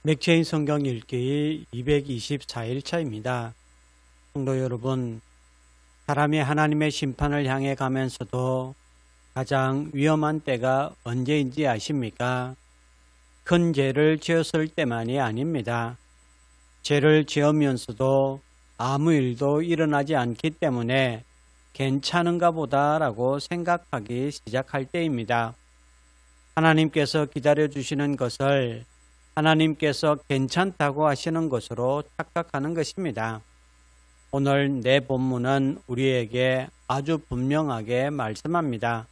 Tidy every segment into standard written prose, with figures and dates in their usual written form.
맥체인 성경 읽기 224일차입니다. 성도 여러분, 사람이 하나님의 심판을 향해 가면서도 가장 위험한 때가 언제인지 아십니까? 큰 죄를 지었을 때만이 아닙니다. 죄를 지으면서도 아무 일도 일어나지 않기 때문에 괜찮은가 보다라고 생각하기 시작할 때입니다. 하나님께서 기다려주시는 것을 하나님께서 괜찮다고 하시는 것으로 착각하는 것입니다. 오늘 내 본문은 우리에게 아주 분명하게 말씀합니다.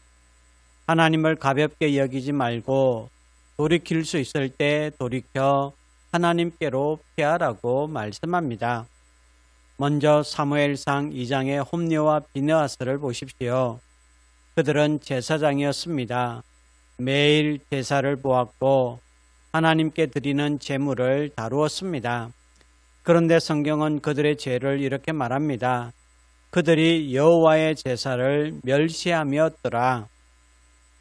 하나님을 가볍게 여기지 말고 돌이킬 수 있을 때 돌이켜 하나님께로 피하라고 말씀합니다. 먼저 사무엘상 2장의 홈리와 비느하스를 보십시오. 그들은 제사장이었습니다. 매일 제사를 보았고 하나님께 드리는 제물을 다루었습니다. 그런데 성경은 그들의 죄를 이렇게 말합니다. 그들이 여호와의 제사를 멸시하였더라.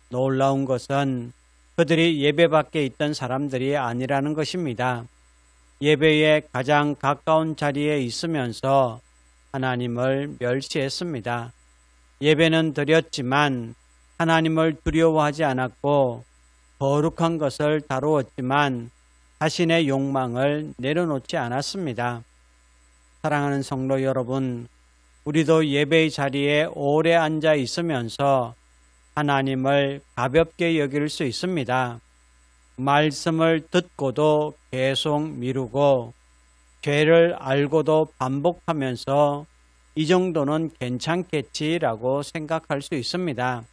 놀라운 것은 그들이 예배 밖에 있던 사람들이 아니라는 것입니다. 예배에 가장 가까운 자리에 있으면서 하나님을 멸시했습니다. 예배는 드렸지만 하나님을 두려워하지 않았고 거룩한 것을 다루었지만 자신의 욕망을 내려놓지 않았습니다. 사랑하는 성도 여러분, 우리도 예배의 자리에 오래 앉아 있으면서 하나님을 가볍게 여길 수 있습니다. 말씀을 듣고도 계속 미루고 죄를 알고도 반복하면서 이 정도는 괜찮겠지라고 생각할 수 있습니다.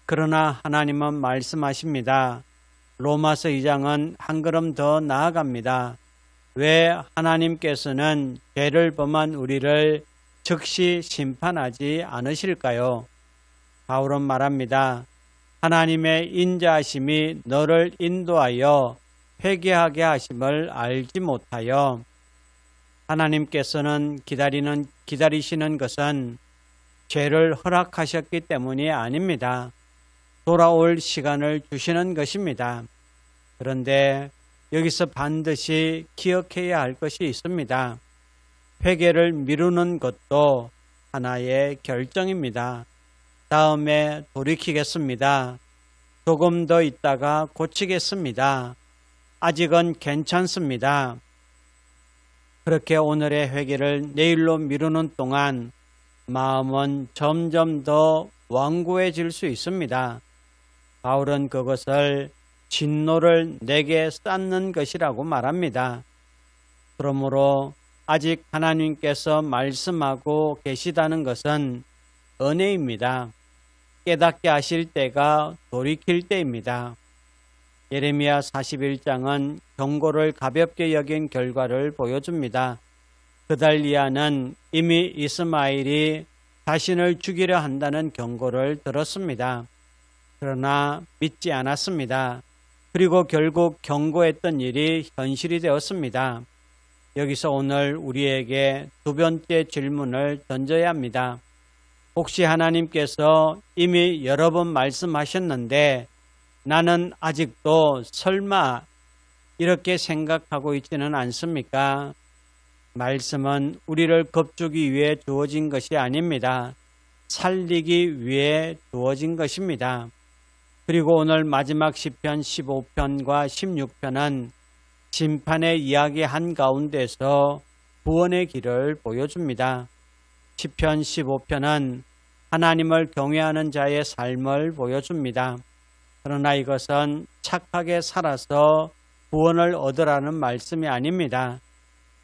그러나 하나님은 말씀하십니다. 로마서 2장은 한 걸음 더 나아갑니다. 왜 하나님께서는 죄를 범한 우리를 즉시 심판하지 않으실까요? 바울은 말합니다. 하나님의 인자하심이 너를 인도하여 회개하게 하심을 알지 못하여. 하나님께서는 기다리시는 것은 죄를 허락하셨기 때문이 아닙니다. 돌아올 시간을 주시는 것입니다. 그런데 여기서 반드시 기억해야 할 것이 있습니다. 회개를 미루는 것도 하나의 결정입니다. 다음에 돌이키겠습니다. 조금 더 있다가 고치겠습니다. 아직은 괜찮습니다. 그렇게 오늘의 회개를 내일로 미루는 동안 마음은 점점 더 완고해질 수 있습니다. 바울은 그것을 진노를 내게 쌓는 것이라고 말합니다. 그러므로 아직 하나님께서 말씀하고 계시다는 것은 은혜입니다. 깨닫게 하실 때가 돌이킬 때입니다. 예레미야 41장은 경고를 가볍게 여긴 결과를 보여줍니다. 그달리아는 이미 이스마엘이 자신을 죽이려 한다는 경고를 들었습니다. 그러나 믿지 않았습니다. 그리고 결국 경고했던 일이 현실이 되었습니다. 여기서 오늘 우리에게 두 번째 질문을 던져야 합니다. 혹시 하나님께서 이미 여러 번 말씀하셨는데 나는 아직도 설마 이렇게 생각하고 있지는 않습니까? 말씀은 우리를 겁주기 위해 주어진 것이 아닙니다. 살리기 위해 주어진 것입니다. 그리고 오늘 마지막 시편 15편과 16편은 심판의 이야기 한가운데서 구원의 길을 보여줍니다. 시편 15편은 하나님을 경외하는 자의 삶을 보여줍니다. 그러나 이것은 착하게 살아서 구원을 얻으라는 말씀이 아닙니다.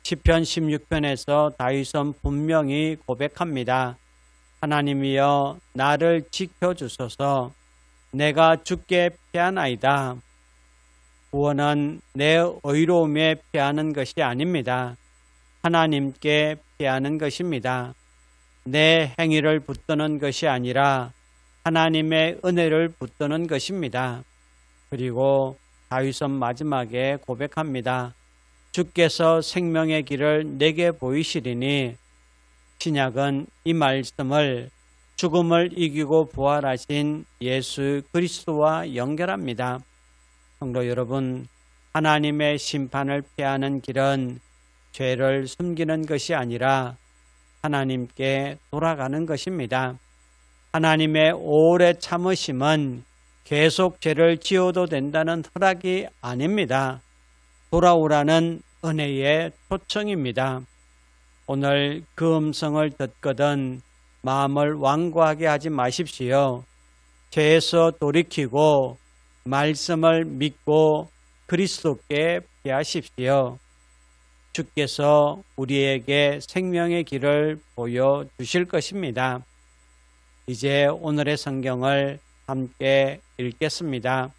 시편 16편에서 다윗은 분명히 고백합니다. 하나님이여 나를 지켜주소서. 내가 주께 피하나이다. 구원은 내 의로움에 피하는 것이 아닙니다. 하나님께 피하는 것입니다. 내 행위를 붙드는 것이 아니라 하나님의 은혜를 붙드는 것입니다. 그리고 다윗은 마지막에 고백합니다. 주께서 생명의 길을 내게 보이시리니. 신약은 이 말씀을 죽음을 이기고 부활하신 예수 그리스도와 연결합니다. 성도 여러분, 하나님의 심판을 피하는 길은 죄를 숨기는 것이 아니라 하나님께 돌아가는 것입니다. 하나님의 오래 참으심은 계속 죄를 지어도 된다는 허락이 아닙니다. 돌아오라는 은혜의 초청입니다. 오늘 그 음성을 듣거든 마음을 완고하게 하지 마십시오. 죄에서 돌이키고 말씀을 믿고 그리스도께 피하십시오. 주께서 우리에게 생명의 길을 보여주실 것입니다. 이제 오늘의 성경을 함께 읽겠습니다.